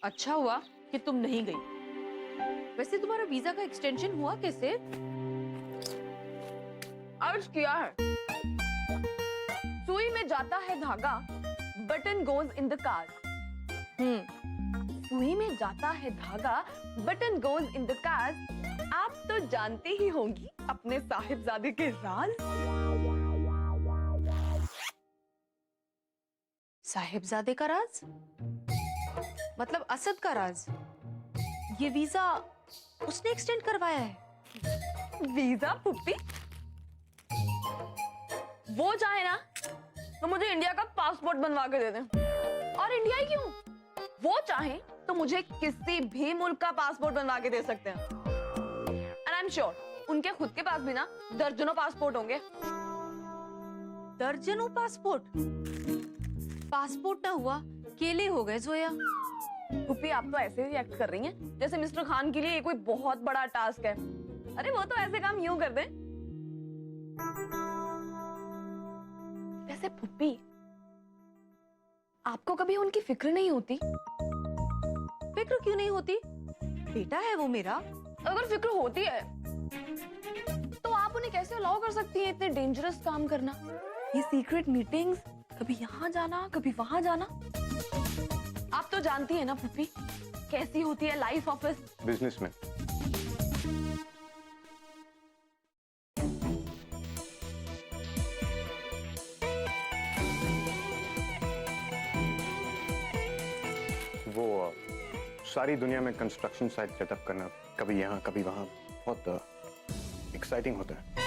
अच्छा हुआ कि तुम नहीं गई। वैसे तुम्हारा वीजा का एक्सटेंशन हुआ कैसे? अर्ज किया है। सुई में जाता है धागा, button goes in the car. सुई में जाता है धागा, button goes in the car. आप तो जानते ही होंगी अपने साहिबजादे के राज। साहिबजादे का राज? मतलब असद का राज? ये वीजा उसने एक्सटेंड करवाया है? Visa puppy? वो चाहे ना तो मुझे इंडिया का पासपोर्ट बनवा के दे दें। और इंडिया ही क्यों, वो चाहे तो मुझे किसी भी मुल्क का पासपोर्ट बनवा के दे सकते हैं। एंड आई एम श्योर उनके खुद के पास भी ना दर्जनों पासपोर्ट होंगे। दर्जनों पासपोर्ट? पासपोर्ट ना हुआ केले हो गए जोया। पुप्पी आप तो ऐसे रिएक्ट कर रही हैं जैसे मिस्टर खान के लिए ये कोई बहुत बड़ा टास्क है। अरे वो तो ऐसे काम यूं कर दें। वैसे पुप्पी आपको कभी उनकी फिक्र नहीं होती? फिक्र क्यों नहीं होती? बेटा है वो मेरा। अगर फिक्र होती है तो आप उन्हें कैसे अलाउ कर सकती हैं इतने डेंजरस काम करना? ये सीक्रेट मीटिंग्स, कभी यहाँ जाना कभी वहां जाना। आप तो जानती है ना पुप्पी कैसी होती है लाइफ ऑफिस बिजनेस में। वो सारी दुनिया में कंस्ट्रक्शन साइट सेटअप करना, कभी यहाँ कभी वहां, बहुत एक्साइटिंग होता है।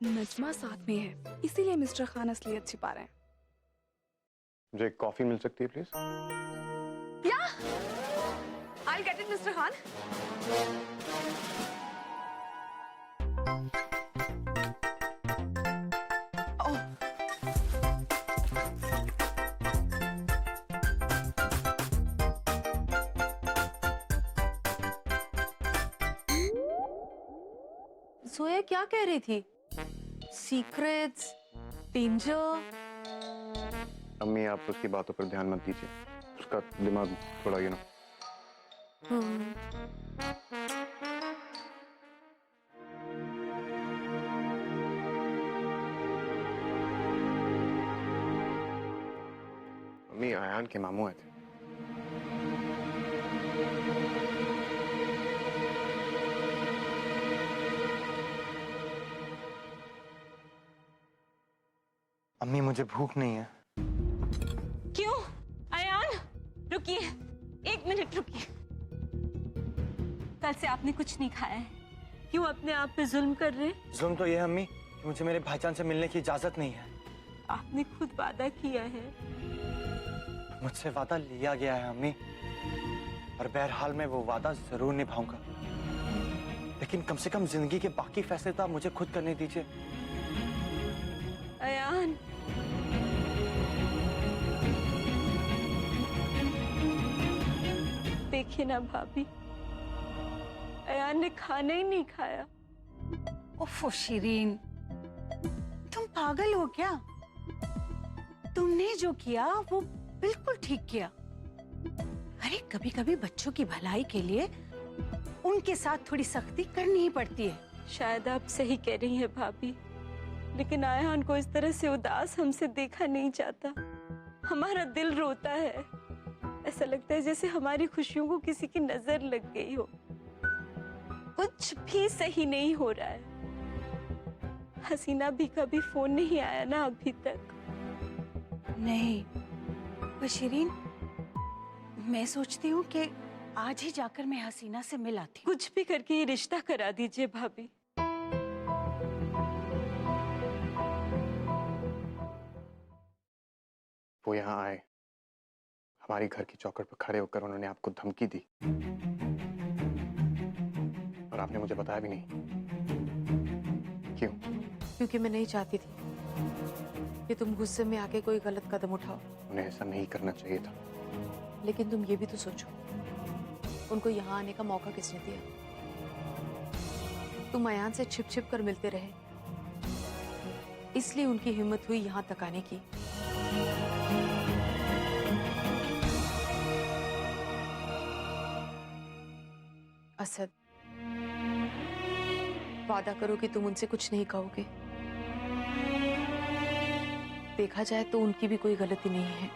नजमा साथ में है, इसीलिए मिस्टर खान असलियत छिपा रहे हैं। मुझे एक कॉफी मिल सकती है प्लीज? या I get it mister Khan. सोया क्या कह रही थी? Secrets, danger. अम्मी आप उसकी बातों पर ध्यान मत दीजिए, उसका दिमाग थोड़ा अम्मी आयान के मामू आए थे। अम्मी मुझे भूख नहीं है। क्यों? अयान रुकिए, 1 मिनट रुकिए। कल से आपने कुछ नहीं खाया है, क्यों अपने आप पे जुल्म कर रहे हैं? जुल्म तो ये है अम्मी कि मुझे मेरे भाईजान से मिलने की इजाजत नहीं है। आपने खुद वादा किया है। मुझसे वादा लिया गया है अम्मी, और बहरहाल मैं वो वादा जरूर निभाऊंगा, लेकिन कम से कम जिंदगी के बाकी फैसले तो आप मुझे खुद करने दीजिए। अयान देखिए ना भाभी, अयान ने खाना ही नहीं खाया। ओफो शिरीन, तुम पागल हो क्या? तुमने जो किया वो बिल्कुल ठीक किया। अरे कभी कभी बच्चों की भलाई के लिए उनके साथ थोड़ी सख्ती करनी ही पड़ती है। शायद आप सही कह रही हैं भाभी, लेकिन अयान को इस तरह से उदास हमसे देखा नहीं जाता। हमारा दिल रोता है, ऐसा लगता है जैसे हमारी खुशियों को किसी की नजर लग गई हो। कुछ भी सही नहीं हो रहा है। हसीना भी का भी फोन नहीं आया ना अभी तक। नहीं पर शिरीन, मैं सोचती हूँ कि आज ही जाकर मैं हसीना से मिल आती हूँ। कुछ भी करके ये रिश्ता करा दीजिए भाभी। वो यहाँ आए, हमारी घर की चौखट पर खड़े होकर उन्होंने आपको धमकी दी, और आपने मुझे बताया भी नहीं। क्यों? क्योंकि मैं नहीं चाहती थी कि तुम गुस्से में आके कोई गलत कदम उठाओ। उन्हें ऐसा नहीं करना चाहिए था। लेकिन तुम ये भी तो सोचो, उनको यहाँ आने का मौका किसने दिया? तुम अयान से छिप छिप कर मिलते रहे, इसलिए उनकी हिम्मत हुई यहाँ तक आने की। असद, वादा करो कि तुम उनसे कुछ नहीं कहोगे। देखा जाए तो उनकी भी कोई गलती नहीं है,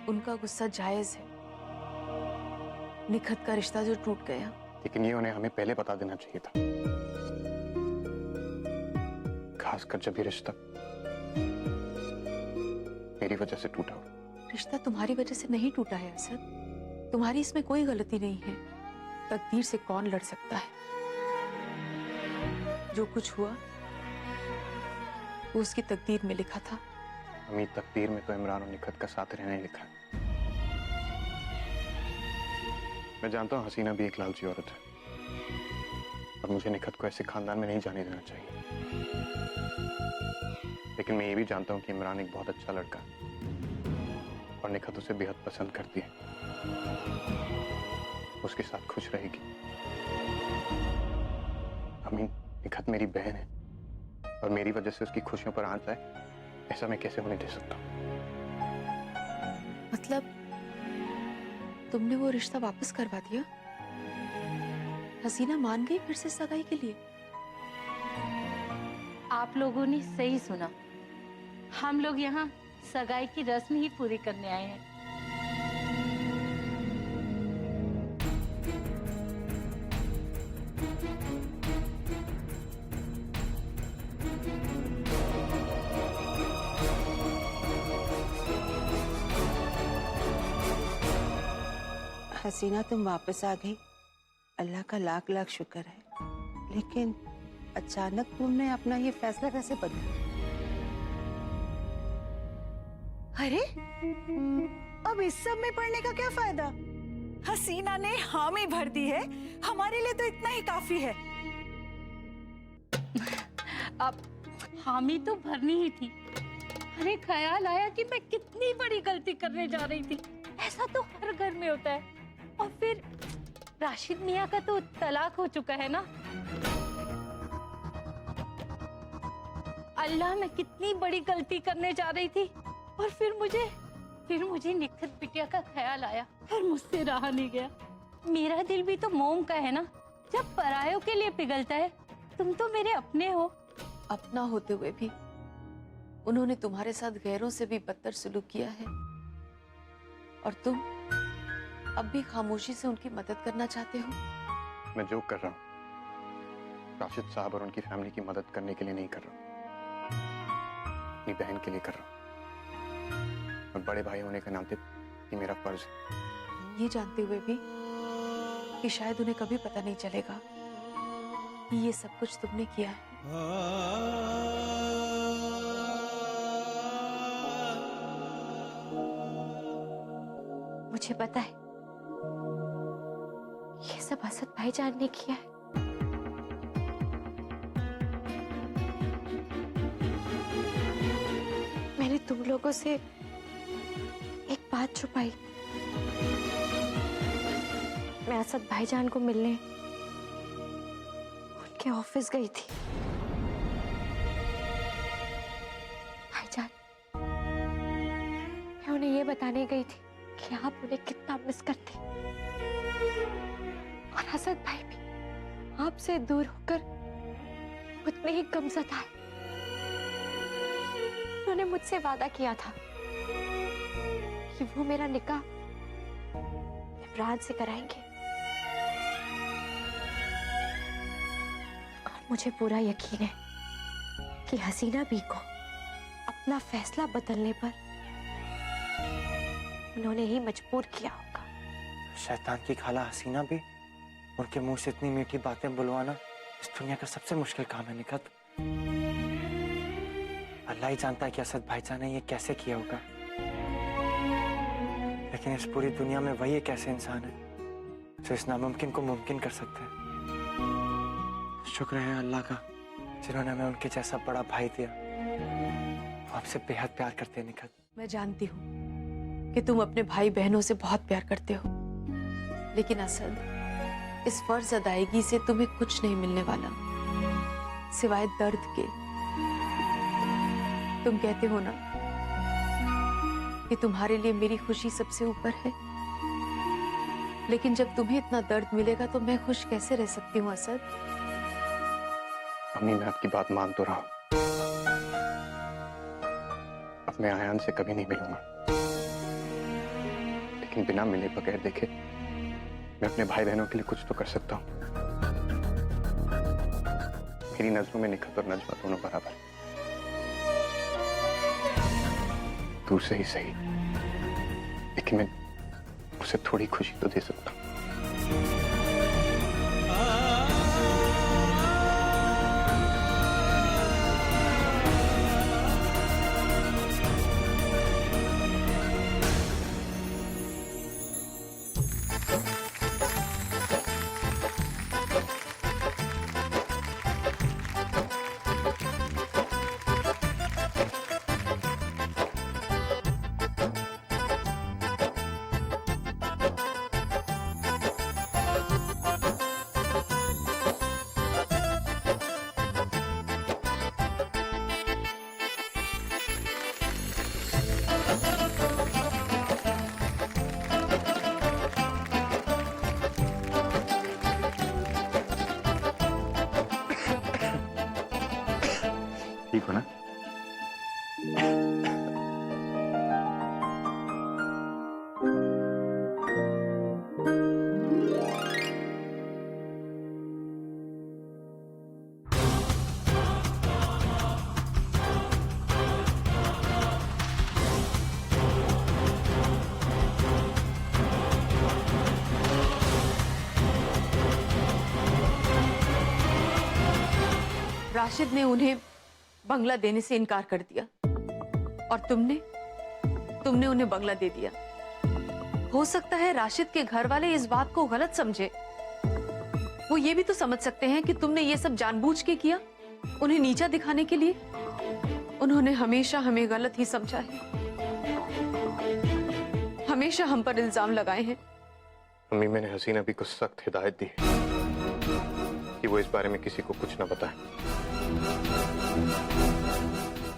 उनका गुस्सा जायज है। निखत का रिश्ता जो टूट गया, लेकिन ये उन्हें हमें पहले बता देना चाहिए था, खासकर जब ये रिश्ता मेरी वजह से टूटा हो। रिश्ता तुम्हारी वजह से नहीं टूटा है असद, तुम्हारी इसमें कोई गलती नहीं है। तकदीर से कौन लड़ सकता है? जो कुछ हुआ वो उसकी तकदीर में लिखा था। अम्मी, तकदीर में तो इमरान और निखत का साथ रहना ही लिखा है। मैं जानता हूँ हसीना भी एक लालची औरत है और मुझे निखत को ऐसे खानदान में नहीं जाने देना चाहिए, लेकिन मैं ये भी जानता हूँ कि इमरान एक बहुत अच्छा लड़का है और निखत उसे बेहद पसंद करती है, उसके साथ खुश रहेगी। अम्मी, निखत मेरी बहन है और मेरी वजह से उसकी खुशियों पर आंच आए, ऐसा मैं कैसे होने दे सकता हूँ? मतलब तुमने वो रिश्ता वापस करवा दिया? हसीना मान गई फिर से सगाई के लिए? आप लोगों ने सही सुना, हम लोग यहाँ सगाई की रस्म ही पूरी करने आए हैं। हसीना, तुम वापस आ गई, अल्लाह का लाख लाख शुक्र है। लेकिन अचानक तुमने अपना ये फैसला कैसे बदला? अरे, अब इस सब में पढ़ने का क्या फायदा? हसीना ने हामी भर दी है, हमारे लिए तो इतना ही काफी है। अब हामी तो भरनी ही थी। अरे ख्याल आया कि मैं कितनी बड़ी गलती करने जा रही थी। ऐसा तो हर घर में होता है। और फिर राशिद मियाँ का तो तलाक हो चुका है ना। अल्लाह, मैं कितनी बड़ी गलती करने जा रही थी और फिर मुझे निखत बिटिया का ख्याल आया और मुझसे रहा नहीं गया। मेरा दिल भी तो मोम का है ना, जब परायों के लिए पिघलता है। तुम तो मेरे अपने हो। अपना होते हुए भी उन्होंने तुम्हारे साथ गैरों से भी बदतर सलूक किया है और तुम अब भी खामोशी से उनकी मदद करना चाहते हो। मैं जो कर रहा हूँ राशिद साहब और उनकी फैमिली की मदद करने के लिए नहीं कर रहा हूँ, अपनी बहन के लिए कर रहा हूँ और बड़े भाई होने के नाते ये मेरा फर्ज है। ये जानते हुए भी कि शायद उन्हें कभी पता नहीं चलेगा कि ये सब कुछ तुमने किया है। मुझे पता है ये सब असद भाईजान ने किया है। मैंने तुम लोगों से एक बात छुपाई। मैं असद भाईजान को मिलने उनके ऑफिस गई थी। भाईजान, मैं उन्हें ये बताने गई थी कि आप उन्हें कितना मिस करते, और असद भाई भी आपसे दूर होकर उतने ही गमज़दा है। उन्होंने मुझसे वादा किया था कि वो मेरा निकाह इमरान से कराएंगे, और मुझे पूरा यकीन है कि हसीना बी को अपना फैसला बदलने पर उन्होंने ही मजबूर किया होगा। शैतान की खाला हसीना भी, उनके मुंह से इतनी मीठी बातें बुलवाना इस दुनिया का सबसे मुश्किल काम है निखत। अल्लाह ही जानता है कि असद भाईजान ने ये कैसे किया होगा, लेकिन इस पूरी दुनिया में वही एक ऐसे इंसान है जो इस नामुमकिन को मुमकिन कर सकते हैं। शुक्र है अल्लाह का जिन्होंने हमें उनके जैसा बड़ा भाई दिया। वो आपसे बेहद प्यार करते हैं निखत। मैं जानती हूँ कि तुम अपने भाई बहनों से बहुत प्यार करते हो, लेकिन असद, इस फर्ज अदायगी से तुम्हें कुछ नहीं मिलने वाला सिवाय दर्द के। तुम कहते हो ना कि तुम्हारे लिए मेरी खुशी सबसे ऊपर है, लेकिन जब तुम्हें इतना दर्द मिलेगा तो मैं खुश कैसे रह सकती हूँ असद? अम्मी, मैं आपकी बात मान तो रहा हूं। अब मैं आयान से कभी नहीं मिलूंगा, लेकिन बिना मिले बगैर देखे मैं अपने भाई बहनों के लिए कुछ तो कर सकता हूँ। मेरी नजरों में निखत और नजमा दोनों बराबर, दूर से ही सही, लेकिन मैं उसे थोड़ी खुशी तो दे सकता हूँ। ठीक हो ना? राशिद ने उन्हें बंगला देने से इनकार कर दिया और तुमने उन्हें बंगला दे दिया। हो सकता है राशिद के घर वाले इस बात को गलत समझे। वो ये भी तो समझ सकते हैं कि तुमने ये सब जानबूझ के किया, उन्हें नीचा दिखाने के लिए। उन्होंने हमेशा हमें गलत ही समझा है, हमेशा हम पर इल्जाम लगाए हैं। अम्मी, मैंने हसीना भी को सख्त हिदायत दी है कि वो इस बारे में किसी को कुछ ना बताए।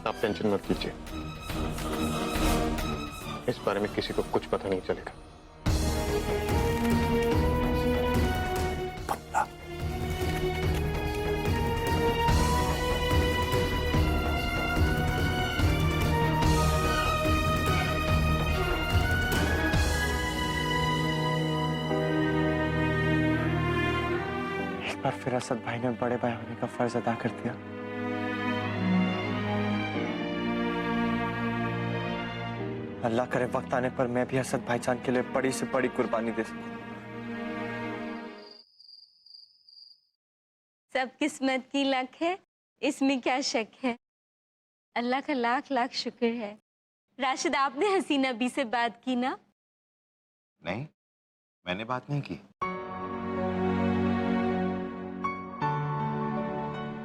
आप टेंशन मत लीजिए, इस बारे में किसी को कुछ पता नहीं चलेगा। एक बार फिर असद भाई ने बड़े भाई होने का फर्ज अदा कर दिया। अल्लाह करे वक्त आने पर मैं भी असद भाईजान के लिए बड़ी से बड़ी कुर्बानी दे सकूं। सब किस्मत की लक है, इसमें क्या शक है। अल्लाह का लाख लाख शुक्र है। राशिद, आपने हसीना बी से बात की ना? नहीं, मैंने बात नहीं की।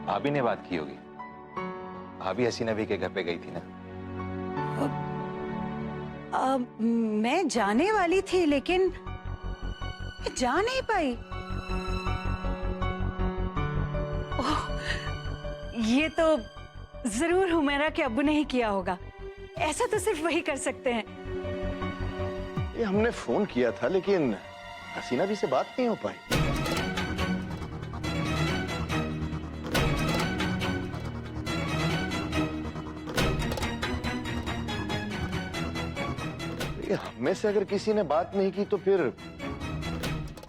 भाभी ने बात की होगी। भाभी हसीना बी के घर पे गई थी ना? मैं जाने वाली थी लेकिन जा नहीं पाई। ओह, ये तो जरूर हुमैरा के अब्बू ने ही किया होगा। ऐसा तो सिर्फ वही कर सकते हैं। ये हमने फोन किया था लेकिन हसीना बी से बात नहीं हो पाई। ये हम में से अगर किसी ने बात नहीं की तो फिर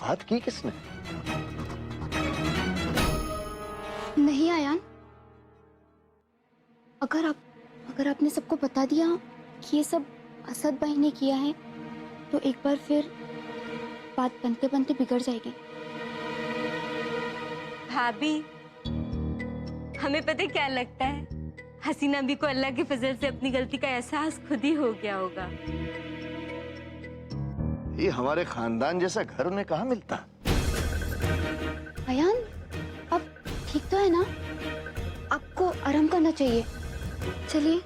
बात की किसने? नहीं आयान, अगर आपने सबको बता दिया कि ये सब असद भाई ने किया है तो एक बार फिर बात बनते बनते बिगड़ जाएगी। भाभी, हमें पता है क्या लगता है, हसीना बी को अल्लाह के फजल से अपनी गलती का एहसास खुद ही हो गया होगा। ये हमारे खानदान जैसा घर उन्हें कहाँ मिलता? आयान, अब ठीक तो है ना? आपको आराम करना चाहिए। चलिए।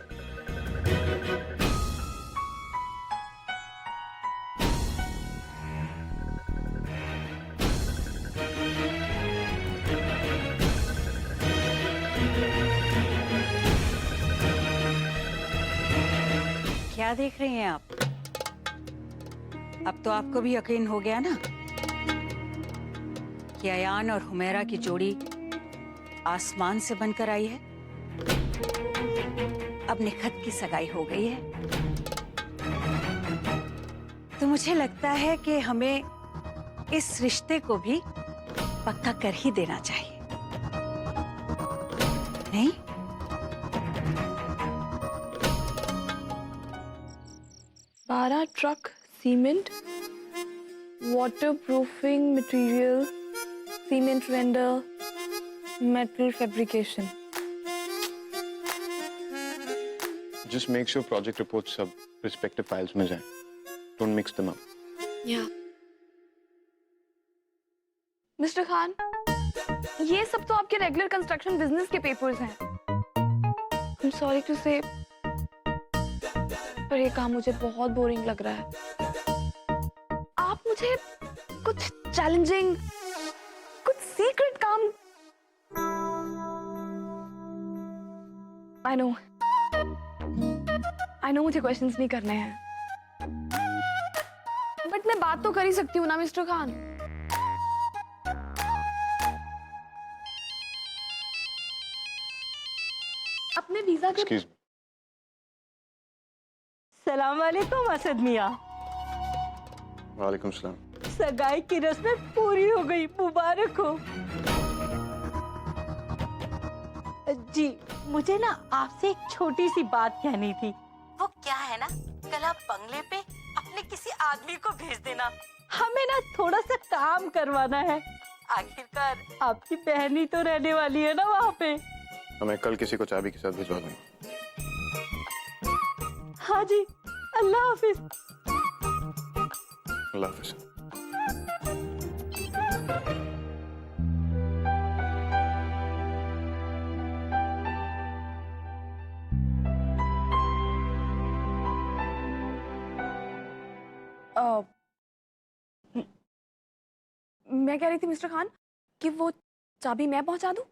क्या देख रही हैं आप? अब तो आपको भी यकीन हो गया ना कि अयान और हुमैरा की जोड़ी आसमान से बनकर आई है। अब निखत की सगाई हो गई है, तो मुझे लगता है कि हमें इस रिश्ते को भी पक्का कर ही देना चाहिए, नहीं? 12 truck cement, waterproofing material, cement vendor, metal fabrication. Just make sure project reports सब respective files में जाएं. Don't mix them up. या मिस्टर खान, ये सब तो आपके रेगुलर कंस्ट्रक्शन बिजनेस के पेपर्स हैं। I'm sorry to say, पर ये काम मुझे बहुत बोरिंग लग रहा है। आप मुझे कुछ चैलेंजिंग, कुछ सीक्रेट काम। I know मुझे क्वेश्चंस नहीं करने हैं, बट मैं बात तो कर ही सकती हूँ ना मिस्टर खान। अपने वीजा के Excuse me. सलाम वालेकुम असद मियाँ। वालेकुम सलाम। सगाई की रस्में पूरी हो गई, मुबारक हो। जी, मुझे ना आपसे एक छोटी सी बात कहनी थी। वो क्या है ना, कल आप बंगले पे अपने किसी आदमी को भेज देना, हमें ना थोड़ा सा काम करवाना है। आखिरकार आपकी बहन ही तो रहने वाली है ना वहाँ पे। मैं कल किसी को चाबी के साथ भिजवा दूंगा। हाँ जी, अल्लाह हाफिज। अल्लाह हाफिज। मैं कह रही थी मिस्टर खान कि वो चाबी मैं पहुंचा दूं।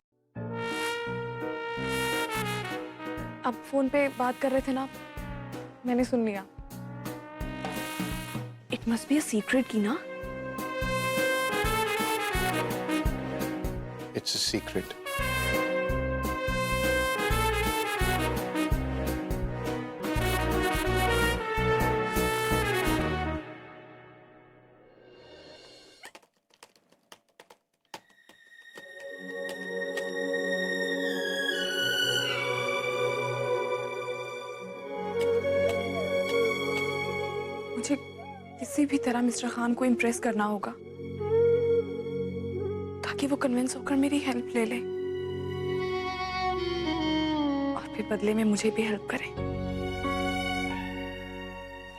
अब फोन पे बात कर रहे थे ना, मैंने सुन लिया। It must be a secret की ना। It's a secret. मुझे किसी भी तरह मिस्टर खान को इम्प्रेस करना होगा ताकि वो कन्विंस होकर मेरी हेल्प ले ले और फिर बदले में मुझे भी हेल्प करे,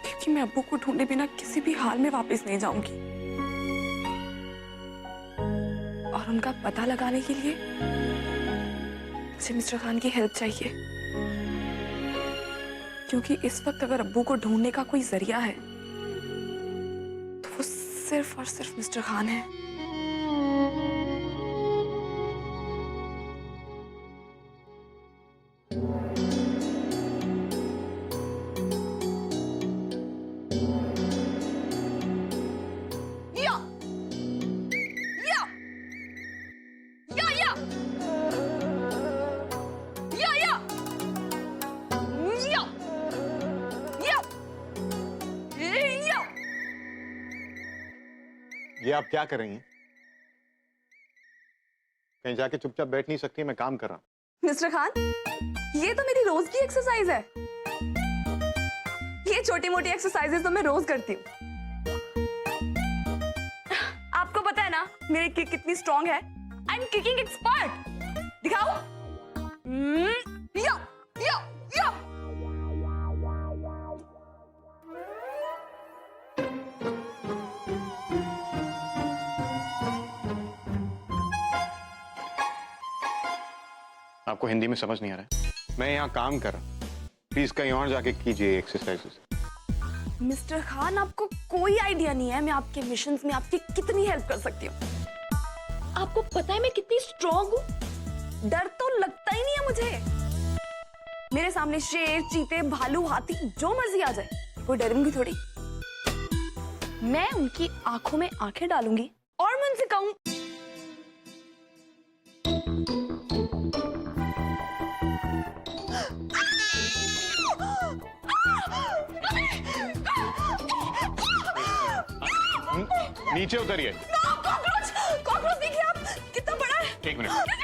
क्योंकि मैं अब्बू को ढूंढे बिना किसी भी हाल में वापस नहीं जाऊंगी। और उनका पता लगाने के लिए मुझे मिस्टर खान की हेल्प चाहिए, क्योंकि इस वक्त अगर अब्बू को ढूंढने का कोई जरिया है तो वो सिर्फ और सिर्फ मिस्टर खान है। ये आप क्या कर रही हैं? कहीं जाके चुपचाप बैठ नहीं सकती? मैं काम कर रहा हूं। मिस्टर खान, ये तो मेरी रोज की एक्सरसाइज है। ये छोटी मोटी एक्सरसाइजेस तो मैं रोज करती हूँ। आपको पता है ना मेरी किक कितनी स्ट्रांग है। I am kicking expert. दिखाओ। या, या, या। आपको हिंदी में समझ नहीं आ रहा है? मैं यहाँ काम कर रहा हूँ, प्लीज कहीं और जाके कीजिए एक्सरसाइजेस। मिस्टर खान, आपको कोई आइडिया नहीं है मैं आपके मिशंस में आपकी कितनी हेल्प कर सकती हूँ। आपको पता है मैं कितनी स्ट्रांग हूँ। डर तो लगता ही नहीं है मुझे। मेरे सामने शेर, चीते, भालू, हाथी जो मर्जी आ जाए, वो डरूंगी थोड़ी। मैं उनकी आंखों में आंखें डालूंगी और मैं उनसे कहूं नीचे उतरिए। कॉकरोच, कॉकरोच देखिए आप, कितना बड़ा है। एक मिनट।